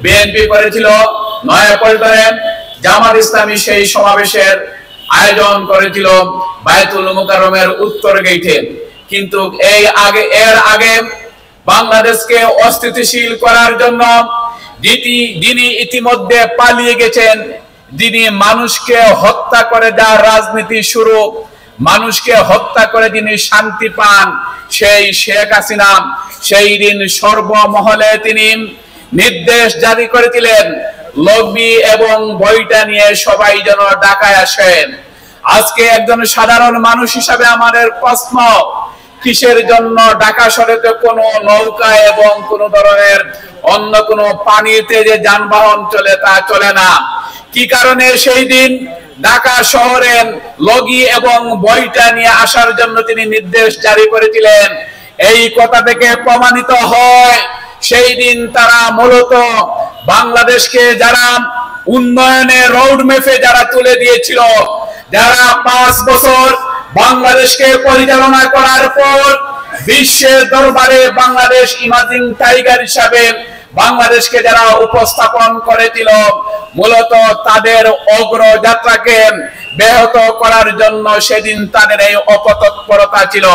BNP করেছিল নয়াপল্টনে, জামাত ইসলামী সেই সমাবেশের আয়োজন করেছিল বায়তুল মুকাররমের উত্তর গেটে। কিন্তু এর আগে বাংলাদেশকে অস্থিতিশীল করার জন্য যিনি ইতিমধ্যে পালিয়ে গেছেন, যিনি মানুষকে হত্যা করে দেওয়ার রাজনীতি শুরু, মানুষকে হত্যা করে যিনি শান্তি পান, সেই শেখ হাসিনা সেই দিন সর্বমহলে তিনি নির্দেশ জারি করেছিলেন লবি এবং বইটা নিয়ে সবাই যেন ঢাকায় আসেন। আজকে একজন সাধারণ মানুষ হিসাবে আমাদের প্রশ্ন, কিসের জন্য ঢাকা শহরে কোনো নৌকা এবং কোন ধরনের অন্য কোনো পানিতে যে যানবাহন চলে তা চলে না? কি কারণে সেই দিন ঢাকা শহরে লগি এবং বইটা নিয়ে আসার জন্য তিনি নির্দেশ জারি করেছিলেন? এই কথা থেকে প্রমাণিত হয় সেই দিন তারা মূলত বাংলাদেশকে যারা উন্নয়নের রোড ম্যাপে যারা তুলে দিয়েছিল, যারা 5 বছর বাংলাদেশকে পরিচালনা করার পর বিশ্বের দরবারে বাংলাদেশ ইমাজিং টাইগার হিসাবে বাংলাদেশকে যারা উপস্থাপন করেছিল, মূলত তাদের অগ্রযাত্রাকে ব্যাহত করার জন্য সেদিন তাদের এই অপতৎপরতা ছিল।